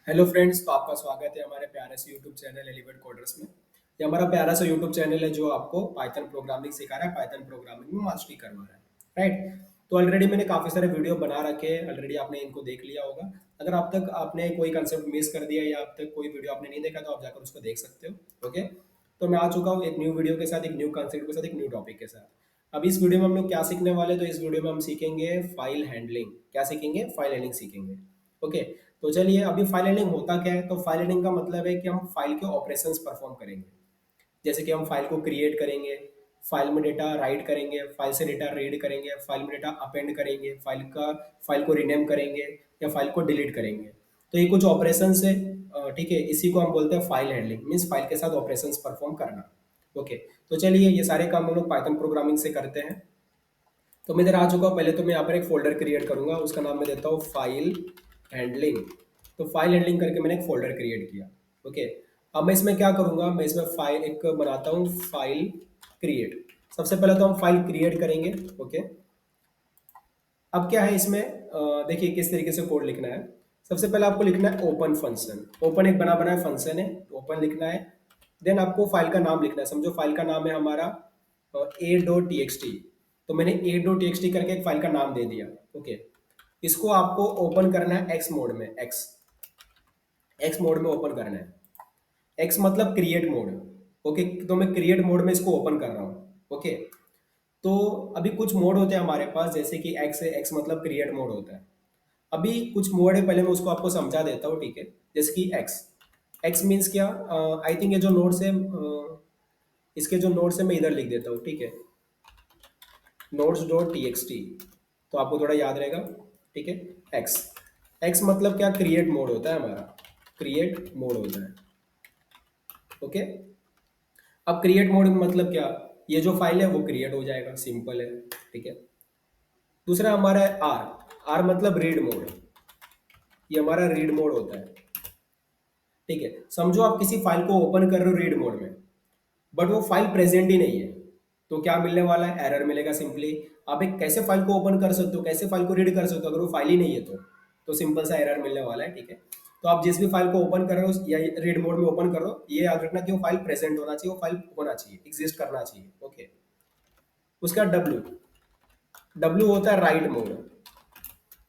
Hello friends, तो आपका स्वागत है हमारे प्यारे से यूट्यूब चैनल एलिवेट कोडर्स में। ये हमारा प्यारा सा यूट्यूब चैनल है जो आपको पाइथन प्रोग्रामिंग सिखा रहा है, पाइथन प्रोग्रामिंग में मास्टरी करवा रहा है, राइट। तो ऑलरेडी मैंने काफ़ी सारे वीडियो बना रखे हैं, ऑलरेडी आपने इनको देख लिया होगा। अगर आप तक आपने कोई कंसेप्ट मिस कर दिया या अब तक कोई वीडियो आपने नहीं देखा तो आप जाकर उसको देख सकते हो, ओके। तो मैं आ चुका हूँ एक न्यू वीडियो के साथ, एक न्यू कंसेप्ट के साथ, एक न्यू टॉपिक के साथ। अब इस वीडियो में हम लोग क्या सीखने वाले हैं, तो इस वीडियो में हम सीखेंगे फाइल हैंडलिंग। क्या सीखेंगे? फाइल हैंडलिंग सीखेंगे, ओके। तो चलिए, अभी फाइल हैंडलिंग होता क्या है? तो फाइल हैंडलिंग का मतलब है कि हम फाइल के ऑपरेशंस परफॉर्म करेंगे। जैसे कि हम फाइल को क्रिएट करेंगे, फाइल में डेटा राइट करेंगे, फाइल से डेटा रीड करेंगे, फाइल में डेटा अपेंड करेंगे, फाइल को रीनेम करेंगे या फाइल को डिलीट करेंगे। तो ये कुछ ऑपरेशंस है, ठीक है। इसी को हम बोलते हैं फाइल हैंडलिंग, मीन्स फाइल के साथ ऑपरेशंस परफॉर्म करना, ओके। तो चलिए, ये सारे काम हम लोग पाइथन प्रोग्रामिंग से करते हैं। तो मैं इधर आ चुका हूँ। पहले तो मैं यहाँ पर एक फोल्डर क्रिएट करूंगा, उसका नाम मैं देता हूँ फाइल हैंडलिंग। तो फाइल हैंडलिंग करके मैंने एक फोल्डर क्रिएट किया, ओके। अब मैं इसमें क्या करूंगा, मैं इसमें फाइल एक बनाता हूँ, फाइल क्रिएट। सबसे पहले तो हम फाइल क्रिएट करेंगे, ओके। अब क्या है इसमें, देखिए किस तरीके से कोड लिखना है। सबसे पहले आपको लिखना है ओपन फंक्शन। ओपन एक बना बनाया फंक्शन है, ओपन लिखना है। देन आपको फाइल का नाम लिखना है। समझो फाइल का नाम है हमारा ए डॉट टी एक्स टी। तो मैंने ए डॉट टी एक्स टी करके एक फाइल का नाम दे दिया, ओके। इसको आपको ओपन करना है एक्स मोड में, एक्स एक्स मोड में ओपन करना है। एक्स मतलब क्रिएट मोड, ओके। तो मैं क्रिएट मोड में इसको ओपन कर रहा हूँ, ओके। तो अभी कुछ मोड होते हैं हमारे पास, जैसे कि एक्स है, एक्स मतलब क्रिएट मोड होता है। अभी कुछ मोड है, पहले मैं उसको आपको समझा देता हूँ, ठीक है। जैसे कि एक्स, एक्स मीन्स क्या, आई थिंक ये जो नोट्स है, इसके जो नोट्स है मैं इधर लिख देता हूँ, ठीक है। Notes dot T X T, तो आपको थोड़ा याद रहेगा, ठीक है। एक्स, एक्स मतलब क्या, क्रिएट मोड होता है हमारा, क्रिएट मोड होता है, ओके। अब क्रिएट मोड मतलब क्या, ये जो फाइल है वो क्रिएट हो जाएगा, सिंपल है, ठीक है। दूसरा हमारा है आर। आर मतलब रीड मोड, ये हमारा रीड मोड होता है, ठीक है। समझो आप किसी फाइल को ओपन कर रहे हो रीड मोड में, बट वो फाइल प्रेजेंट ही नहीं है, तो क्या मिलने वाला है? एरर मिलेगा सिंपली। आप एक कैसे फाइल को ओपन कर सकते हो, कैसे फाइल को रीड कर सकते हो अगर वो फाइल ही नहीं है? तो सिंपल सा एरर मिलने वाला है, ठीक है। तो आप जिस भी फाइल को ओपन कर रहे हो या रीड मोड में ओपन कर रहे हो, ये याद रखना कि वो फाइल प्रेजेंट होना चाहिए, वो फाइल होना चाहिए, एग्जिस्ट करना चाहिए, ओके। उसका डब्ल्यू, डब्ल्यू होता है राइट मोड,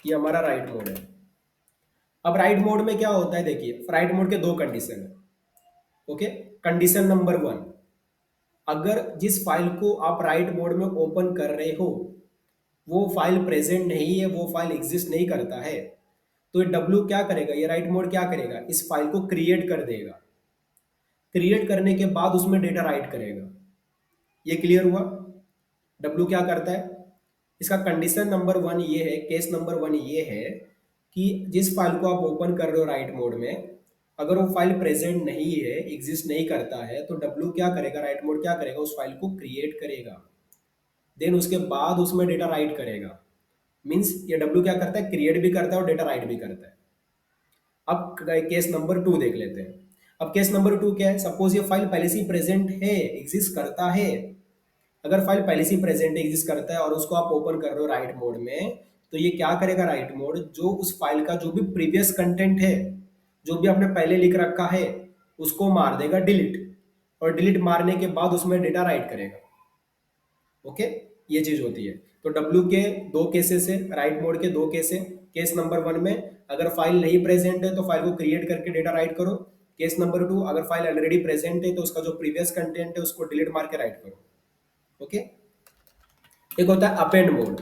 ये हमारा राइट मोड है। अब राइट मोड में क्या होता है, देखिए राइट मोड के दो कंडीशन है, ओके। कंडीशन नंबर वन, अगर जिस फाइल को आप राइट मोड में ओपन कर रहे हो वो फाइल प्रेजेंट नहीं है, वो फाइल एग्जिस्ट नहीं करता है, तो ये डब्ल्यू क्या करेगा, ये राइट मोड क्या करेगा, इस फाइल को क्रिएट कर देगा। क्रिएट करने के बाद उसमें डेटा राइट करेगा। ये क्लियर हुआ? डब्ल्यू क्या करता है, इसका कंडीशन नंबर वन ये है, केस नंबर वन ये है कि जिस फाइल को आप ओपन कर रहे हो राइट मोड में, अगर वो फाइल प्रेजेंट नहीं है, एग्जिस्ट नहीं करता है, तो डब्ल्यू क्या करेगा, राइट मोड क्या करेगा, उस फाइल को क्रिएट करेगा। देन उसके बाद उसमें डेटा राइट करेगा। मीन्स ये डब्ल्यू क्या करता है, क्रिएट भी करता है और डेटा राइट भी करता है। अब केस नंबर टू देख लेते हैं। अब केस नंबर टू क्या है, सपोज ये फाइल पहले से ही प्रेजेंट है, एग्जिस्ट करता है। अगर फाइल पहले से ही प्रेजेंट एग्जिस्ट करता है और उसको आप ओपन कर रहे हो राइट मोड में, तो ये क्या करेगा राइट मोड, जो उस फाइल का जो भी प्रीवियस कंटेंट है, जो भी आपने पहले लिख रखा है, उसको मार देगा डिलीट। और डिलीट मारने के बाद उसमें डेटा राइट करेगा, ओके। ये चीज होती है। तो डब्ल्यू के दो केसेस है, राइट मोड के दो केस है। केस नंबर वन में अगर फाइल नहीं प्रेजेंट है तो फाइल को क्रिएट करके डेटा राइट करो। केस नंबर टू, अगर फाइल ऑलरेडी प्रेजेंट है तो उसका जो प्रीवियस कंटेंट है उसको डिलीट मार के राइट करो, ओके। एक होता है append mode.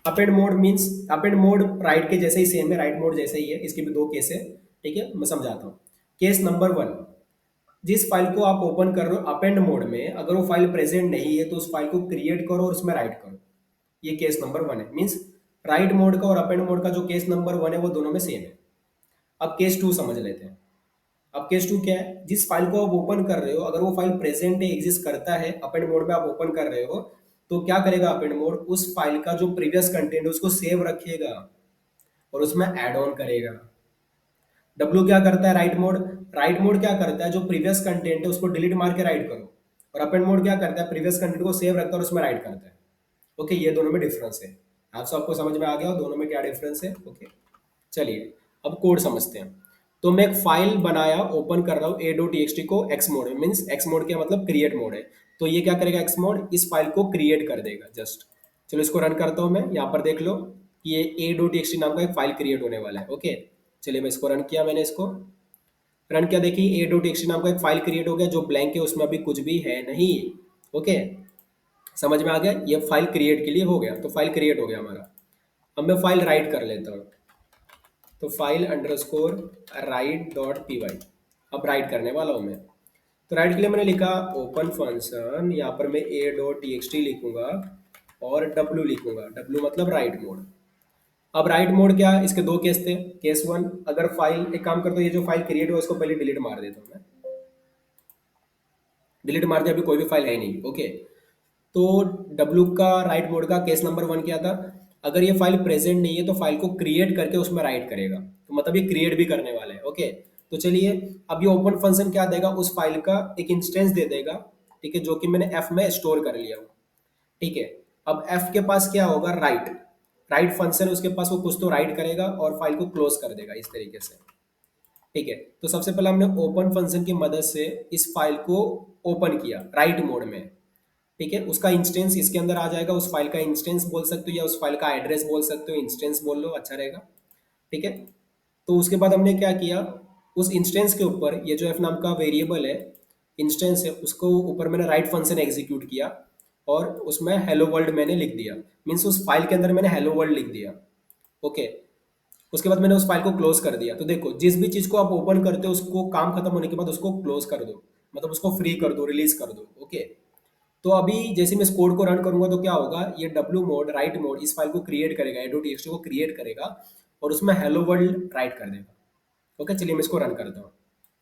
Append mode means, append mode right के जैसे ही सेम है, राइट मोड जैसे ही है, इसके भी दो केस है, ठीक है। मैं समझाता हूँ। केस नंबर वन, जिस फाइल को आप ओपन कर रहे हो अपेंड मोड में, अगर वो फाइल प्रेजेंट नहीं है तो उस फाइल को क्रिएट करो और उसमें राइट करो। ये केस नंबर वन है। मीन्स राइट मोड का और अपेंड मोड का जो केस नंबर वन है वो दोनों में सेम है। अब केस टू समझ लेते हैं। अब केस टू क्या है, जिस फाइल को आप ओपन कर रहे हो अगर वो फाइल प्रेजेंट है, एग्जिस्ट करता है, अपेंड मोड में आप ओपन कर रहे हो, तो क्या करेगा अपेंड मोड, उस फाइल का जो प्रीवियस कंटेंट है उसको सेव रखेगा और उसमें ऐड ऑन करेगा। डब्ल्यू क्या करता है, राइट मोड, राइट मोड क्या करता है, जो प्रीवियस कंटेंट है उसको डिलीट मार के राइट करो। और अपेंड मोड क्या करता है, प्रीवियस कंटेंट को सेव रखता है और उसमें राइट करता है, ओके। ये दोनों में डिफरेंस है। आप सबको समझ में आ गया हो दोनों में क्या डिफरेंस है, ओके। चलिए अब कोड समझते हैं। तो मैं एक फाइल बनाया, ओपन कर रहा हूँ a डॉट टी को एक्स मोड में, मीन्स एक्स मोड क्या मतलब क्रिएट मोड है। तो ये क्या करेगा, एक्स मोड इस फाइल को क्रिएट कर देगा जस्ट। चलो इसको रन करता हूँ मैं, यहाँ पर देख लो कि ये a डॉट टी नाम का एक फाइल क्रिएट होने वाला है। ओके, चलिए मैं इसको रन किया, मैंने इसको रन किया, देखिए a डॉट टी नाम का एक फाइल क्रिएट हो गया जो ब्लैंक है, उसमें अभी कुछ भी है नहीं। ओके, समझ में आ गया, ये फाइल क्रिएट के लिए हो गया, तो फाइल क्रिएट हो गया हमारा। अब मैं फाइल राइट कर लेता हूँ, तो file underscore write dot P Y, अब राइट करने वाला हूँ मैं। तो राइट के लिए मैंने लिखा ओपन फंक्शन, यहाँ पर मैं ए डॉट टी एक्स टी लिखूंगा और डब्ल्यू लिखूंगा, डब्ल्यू मतलब राइट मोड। अब राइट मोड क्या, इसके दो केस थे। केस वन, अगर फाइल, एक काम करता हूँ, ये जो फाइल क्रिएट हुआ इसको पहले डिलीट मार देता हूँ मैं, डिलीट मार दिया, अभी कोई भी फाइल है नहीं। ओके, तो डब्ल्यू का राइट मोड का केस नंबर वन क्या था, अगर ये फाइल प्रेजेंट नहीं है तो फाइल को क्रिएट करके उसमें राइट करेगा, तो मतलब ये क्रिएट भी करने वाला है। ओके, तो चलिए अब ये ओपन फंक्शन क्या देगा, उस फाइल का एक इंस्टेंस दे देगा, ठीक है, जो कि मैंने एफ में स्टोर कर लिया हूँ। ठीक है, अब एफ के पास क्या होगा, राइट, राइट फंक्शन उसके पास, वो कुछ तो राइट करेगा और फाइल को क्लोज कर देगा इस तरीके से। ठीक है, तो सबसे पहले हमने ओपन फंक्शन की मदद से इस फाइल को ओपन किया राइट मोड में। ठीक है, उसका इंस्टेंस इसके अंदर आ जाएगा, उस फाइल का इंस्टेंस बोल सकते हो या उस फाइल का एड्रेस बोल सकते हो, इंस्टेंस बोल लो अच्छा रहेगा। ठीक है, तो उसके बाद हमने क्या किया, उस इंस्टेंस के ऊपर ये जो एफ नाम का वेरिएबल है, इंस्टेंस है, उसको ऊपर मैंने राइट फंक्शन एग्जीक्यूट किया और उसमें हेलो वर्ल्ड मैंने लिख दिया, मीन्स उस फाइल के अंदर मैंने हेलो वर्ल्ड लिख दिया। ओके, उसके बाद मैंने उस फाइल को क्लोज कर दिया। तो देखो, जिस भी चीज को आप ओपन करते हो उसको काम खत्म होने के बाद उसको क्लोज कर दो, मतलब उसको फ्री कर दो, रिलीज कर दो। ओके, तो अभी जैसे मैं इस कोड को रन करूंगा तो क्या होगा, ये डब्ल्यू मोड राइट मोड इस फाइल को क्रिएट करेगा, एडोटीएक्सटी को क्रिएट करेगा और उसमें हेलो वर्ल्ड राइट कर देगा। ओके, चलिए मैं इसको रन करता हूँ।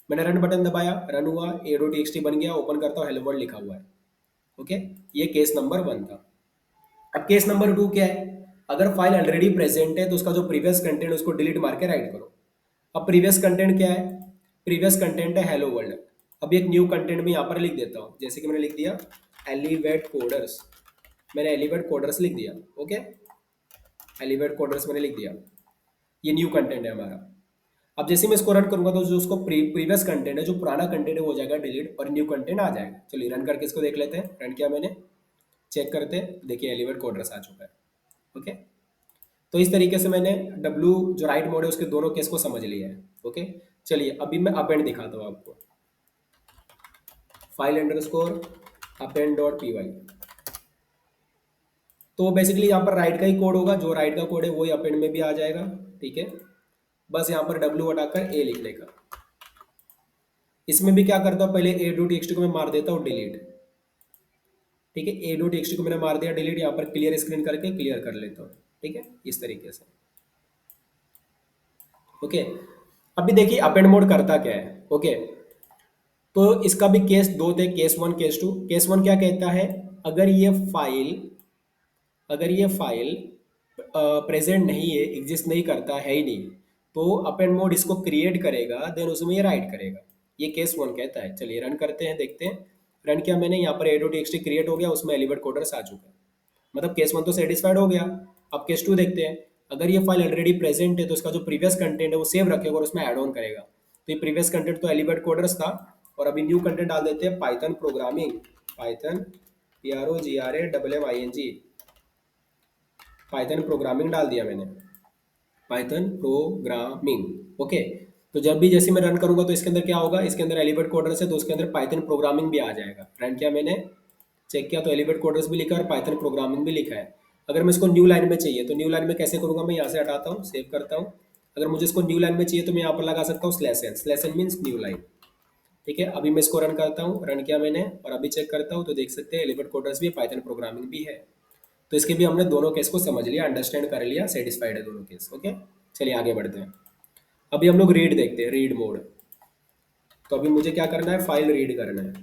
मैंने रन बटन दबाया, रन हुआ, एडोटीएक्सटी बन गया, ओपन करता हूँ, हेलो वर्ल्ड लिखा हुआ है। ओके, ये केस नंबर वन था। अब केस नंबर टू क्या है, अगर फाइल ऑलरेडी प्रेजेंट है तो उसका जो प्रीवियस कंटेंट उसको डिलीट मार के राइट करो। अब प्रीवियस कंटेंट क्या है, प्रीवियस कंटेंट है हेलो वर्ल्ड। अब एक न्यू कंटेंट में यहाँ पर लिख देता हूँ, जैसे कि मैंने लिख दिया एलिवेट कोडर्स, मैंने एलिवेट कोडर्स लिख दिया। ओके, एलिवेट कोडर्स मैंने लिख दिया, ये न्यू कंटेंट है हमारा। अब जैसे मैं इसको रन करूंगा तो जो उसको प्रीवियस कंटेंट है, जो पुराना कंटेंट है, वो हो जाएगा डिलीट और न्यू कंटेंट आ जाएगा। चलिए रन करके इसको देख लेते हैं, रन किया मैंने, चेक करते हैं, देखिए एलिवेट कोडर्स आ चुका है। ओके, तो इस तरीके से मैंने डब्ल्यू जो राइट मोड है उसके दोनों केस को समझ लिया है। ओके, चलिए अभी मैं अपेंड दिखाता हूँ आपको, file underscore append dot P Y. तो बेसिकली यहाँ पर राइट का ही कोड होगा, जो राइट का कोड है वही अपेंड में भी आ जाएगा। ठीक है, बस यहाँ पर डब्ल्यू हटाकर ए लिखने का। इसमें भी क्या करता हूँ, पहले ए डॉट टी को मैं मार देता हूँ डिलीट। ठीक है, ए डॉट टी को मैंने मार दिया डिलीट, यहाँ पर क्लियर स्क्रीन करके क्लियर कर लेता हूँ। ठीक है, इस तरीके से। ओके, अभी देखिए अपेंड मोड करता क्या है। ओके, तो इसका भी केस दो थे, case one case two. Case one क्या कहता है, अगर ये फाइल अगर ये फाइल प्रेजेंट नहीं है, एग्जिस्ट नहीं करता है ही नहीं, तो अपेंड मोड इसको क्रिएट करेगा, देन उसमें ये राइट करेगा। ये केस वन कहता है। चलिए रन करते हैं, देखते हैं। रन किया मैंने, यहाँ पर a.txt क्रिएट हो गया, उसमें एलिवेट कोडर्स आ चुका है, मतलब केस वन तो सेटिस्फाइड हो गया। अब केस टू देखते हैं, अगर ये फाइल ऑलरेडी प्रेजेंट है तो उसका जो प्रीवियस कंटेंट है वो सेव रखेगा और उसमें ऐड ऑन करेगा। तो ये प्रीवियस कंटेंट तो एलिवेट कोडर्स था, और अभी न्यू कंटेंट डाल देते हैं, Python programming, Python PROGRAMMING, Python programming डाल दिया मैंने, पाइथन प्रोग्रामिंग। ओके, तो जब भी जैसे मैं रन करूंगा तो इसके अंदर क्या होगा, इसके अंदर एलिवेट कोडर्स है तो उसके अंदर पाइथन प्रोग्रामिंग भी आ जाएगा। रन किया मैंने, चेक किया तो एलिवेट कोडर्स भी लिखा है और पाइथन प्रोग्रामिंग भी लिखा है। अगर मैं इसको न्यू लाइन में चाहिए तो न्यू लाइन में कैसे करूंगा, मैं यहाँ से हटाता हूँ, सेव करता हूँ। अगर मुझे इसको न्यू लाइन में चाहिए तो मैं यहाँ पर लगा सकता हूँ slash N, slash N means new line. ठीक है, अभी मैं इसको रन करता हूँ, रन किया मैंने और अभी चेक करता हूँ तो देख सकते हैं एलिवेट कोडर्स भी है, पाइथन प्रोग्रामिंग भी है। तो इसके भी हमने दोनों केस को समझ लिया, अंडरस्टैंड कर लिया, सेटिस्फाइड है दोनों केस। ओके, चलिए आगे बढ़ते हैं। अभी हम लोग रीड देखते हैं, रीड मोड। तो अभी मुझे क्या करना है, फाइल रीड करना है।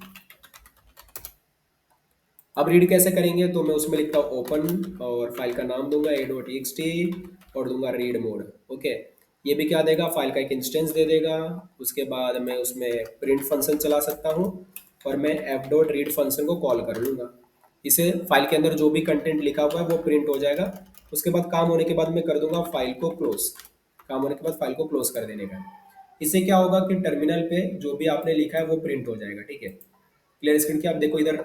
अब रीड कैसे करेंगे, तो मैं उसमें लिखता हूँ ओपन और फाइल का नाम दूंगा a.txt और दूंगा रीड मोड। ओके, ये भी क्या देगा, फाइल का एक इंस्टेंस दे देगा। उसके बाद मैं उसमें प्रिंट फंक्शन चला सकता हूँ और मैं f.read फंक्शन को कॉल कर लूँगा। इसे फाइल के अंदर जो भी कंटेंट लिखा हुआ है वो प्रिंट हो जाएगा। उसके बाद काम होने के बाद मैं कर दूंगा फाइल को क्लोज। काम होने के बाद फाइल को क्लोज कर देने का है। इससे क्या होगा कि टर्मिनल पे जो भी आपने लिखा है वो प्रिंट हो जाएगा, ठीक है। क्लियर स्क्रीन की आप देखो इधर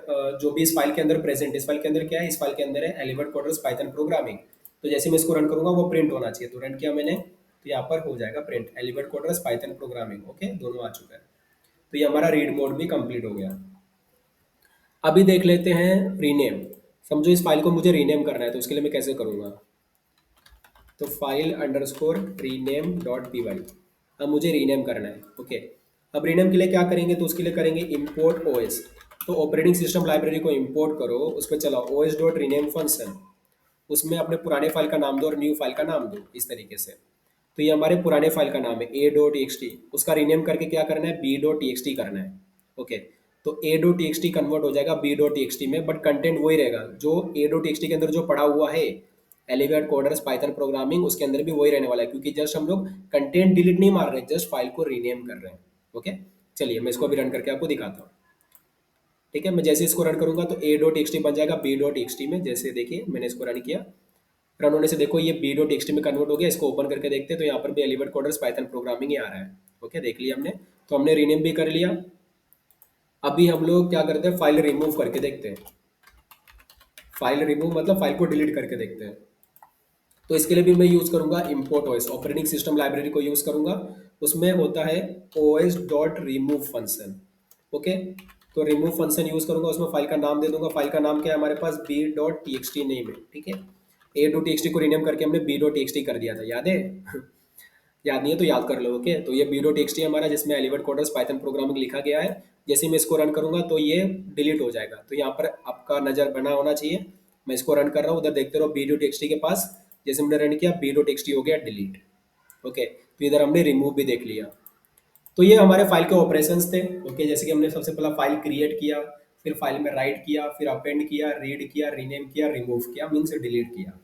जो भी इस फाइल के अंदर प्रेजेंट, इस फाइल के अंदर क्या है, इस फाइल के अंदर है एलिवेट कोडर्स पाइथन प्रोग्रामिंग। तो जैसे मैं इसको रन करूंगा वो प्रिंट होना चाहिए, तो रन किया मैंने, तो यहाँ पर हो जाएगा print elevate coders Python programming, okay, दोनों आ चुका है। तो ये हमारा रीड मोड भी कंप्लीट हो गया। अभी देख लेते हैं रीनेम। समझो इस फाइल को मुझे रीनेम करना है, तो उसके लिए मैं कैसे करूंगा, तो file underscore rename dot P Y, अब मुझे रीनेम करना है, ओके। अब रीनेम के लिए क्या करेंगे, तो उसके लिए करेंगे इम्पोर्ट ओएस। तो ऑपरेटिंग सिस्टम लाइब्रेरी को इम्पोर्ट करो, उस पर चलाओ ओएस डॉट रीनेम फंक्शन, उसमें अपने पुराने फाइल का नाम दो और न्यू फाइल का नाम दो इस तरीके से। तो ये हमारे पुराने फाइल का नाम है A dot T X T, उसका रीनेम करके क्या करना है, B dot T X T करना है, ओके। तो A dot T X T convert हो जाएगा B dot T X T में, बट कंटेंट वही रहेगा जो A dot T X T के अंदर जो पड़ा हुआ है एलिवेट कोडर्स पाइथन प्रोग्रामिंग, उसके अंदर भी वही रहने वाला है, क्योंकि जस्ट हम लोग कंटेंट डिलीट नहीं मार रहे, जस्ट फाइल को रीनेम कर रहे हैं, ओके। चलिए मैं इसको अभी रन करके आपको दिखाता हूँ, ठीक है। मैं जैसे इसको रन करूंगा तो ए डॉट एक्स टी बन जाएगा बी डॉट एक्स टी में, जैसे देखिए मैंने इसको रन किया, रन होने से देखो ये बी डॉट एक्स टी में कन्वर्ट हो गया। इसको ओपन करके देखते हैं तो यहाँ पर भी एलिवेट कोडर्स पाइथन प्रोग्रामिंग ही आ रहा है, ओके, देख लिया हमने। तो हमने रीनेम भी कर लिया। अभी हम लोग क्या करते हैं, फाइल रिमूव करके देखते हैं। फाइल रिमूव मतलब फाइल को डिलीट करके देखते हैं। तो इसके लिए भी मैं यूज़ करूंगा import OS, operating system library को यूज़ करूंगा। उसमें होता है OS dot remove function, okay. तो रिमूव फंक्शन यूज़ करूंगा, उसमें फाइल का नाम दे दूंगा। फाइल का नाम क्या है हमारे पास, B dot T X T name है, ठीक है। A dot T X T को रीनेम करके हमने B dot T X T कर दिया था, याद है? याद नहीं है तो याद कर लो, ओके। तो ये बी डॉट टी हमारा, जिसमें एलिवेट कोडर्स पाइथन प्रोग्रामिंग लिखा गया है। जैसे मैं इसको रन करूंगा तो ये डिलीट हो जाएगा। तो यहाँ पर आपका नज़र बना होना चाहिए। मैं इसको रन कर रहा हूँ, उधर देखते रहो बी डॉट के पास, जैसे मैंने रन किया बी डॉट हो गया डिलीट, ओके। तो इधर हमने रिमूव भी देख लिया। तो ये हमारे फाइल के ऑपरेशंस थे, ओके। जैसे कि हमने सबसे पहला फाइल क्रिएट किया, फिर फाइल में राइट किया, फिर अपेंड किया, रीड किया, रीनेम किया, रिमूव किया, मीन्स डिलीट किया।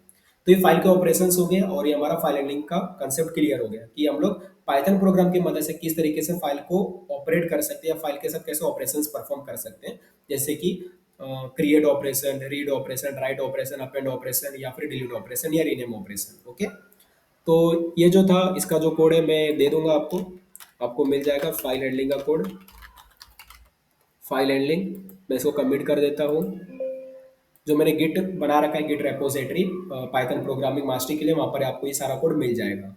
तो ये फाइल के ऑपरेशंस हो गए, और ये हमारा फाइल हैंडलिंग का कंसेप्ट क्लियर हो गया कि हम लोग पाइथन प्रोग्राम की मदद से किस तरीके से फाइल को ऑपरेट कर सकते हैं, या फाइल के साथ कैसे ऑपरेशंस परफॉर्म कर सकते हैं, जैसे कि create operation, read operation, write operation, append operation, या फिर डिलीट ऑपरेशन, या रीनेम ऑपरेशन, ओके। तो ये जो था इसका जो कोड है मैं दे दूंगा आपको, आपको मिल जाएगा फाइल हैंडलिंग का कोड। फाइल हैंडलिंग, मैं इसको कमिट कर देता हूँ। जो मैंने गिट बना रखा है, Git repository Python programming mastery के लिए, वहाँ पर आपको ये सारा कोड मिल जाएगा,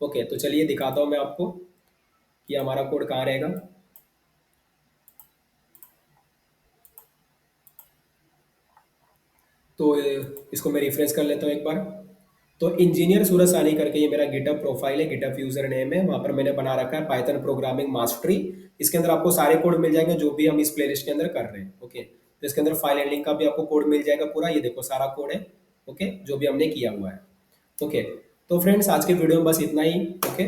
ओके। तो चलिए दिखाता हूँ मैं आपको कि हमारा कोड कहाँ रहेगा। तो इसको मैं रिफ्रेश कर लेता हूँ एक बार। तो इंजीनियर सूरज सानी करके ये मेरा गिटहब प्रोफाइल है, गिटहब यूजर नेम है, वहाँ पर मैंने बना रखा है पाइथन प्रोग्रामिंग मास्टरी। इसके अंदर आपको सारे कोड मिल जाएंगे जो भी हम इस प्लेलिस्ट के अंदर कर रहे हैं, ओके। तो इसके अंदर फाइल हैंडलिंग का भी आपको कोड मिल जाएगा पूरा, ये देखो सारा कोड है, ओके, जो भी हमने किया हुआ है, ओके। तो फ्रेंड्स आज के वीडियो में बस इतना ही, ओके।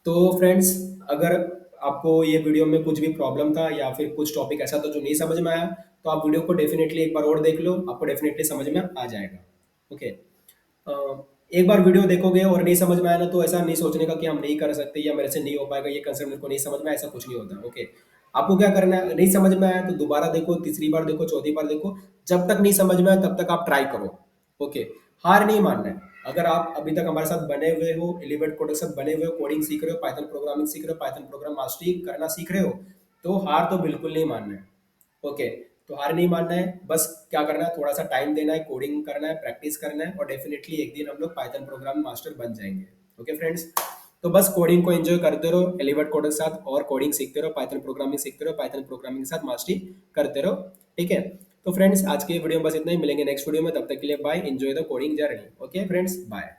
तो फ्रेंड्स अगर आपको ये वीडियो में कुछ भी प्रॉब्लम था, या फिर कुछ टॉपिक ऐसा था जो नहीं समझ में आया, तो आप वीडियो को डेफिनेटली एक बार और देख लो, आपको डेफिनेटली समझ में आ जाएगा, ओके। एक बार वीडियो देखोगे और नहीं समझ में आया ना, तो ऐसा नहीं सोचने का कि हम नहीं कर सकते या मेरे से नहीं हो पाएगा, ये कंसेप्ट मेरे को नहीं समझ में आया, ऐसा कुछ नहीं होता, ओके। आपको क्या करना है, नहीं समझ में आया तो दोबारा देखो, तीसरी बार देखो, चौथी बार देखो, जब तक नहीं समझ में आया तब तक आप ट्राई करो, ओके। हार नहीं मानना है। अगर आप अभी तक हमारे साथ बने हुए हो, एलिवेट कोड के साथ बने हुए हो, कोडिंग सीख रहे हो, पाइथन प्रोग्रामिंग सीख रहे हो, पाइथन प्रोग्राम मास्टरी करना सीख रहे हो, तो हार तो बिल्कुल नहीं मानना है, ओके। तो हार नहीं मानना है, बस क्या करना है, थोड़ा सा टाइम देना है, कोडिंग करना है, प्रैक्टिस करना है, और डेफिनेटली एक दिन हम लोग पाइथन प्रोग्राम मास्टर बन जाएंगे, ओके फ्रेंड्स। तो बस कोडिंग को एंजॉय करते रहो एलिवेट कोड के साथ, और कोडिंग सीखते रहो, पाइथन प्रोग्रामिंग सीखते रहो, पाइथन प्रोग्रामिंग के साथ मास्टरी करते रहो, ठीक है। तो फ्रेंड्स आज के वीडियो में बस इतना ही, मिलेंगे नेक्स्ट वीडियो में, तब तक के लिए bye, enjoy the coding journey, okay friends, bye.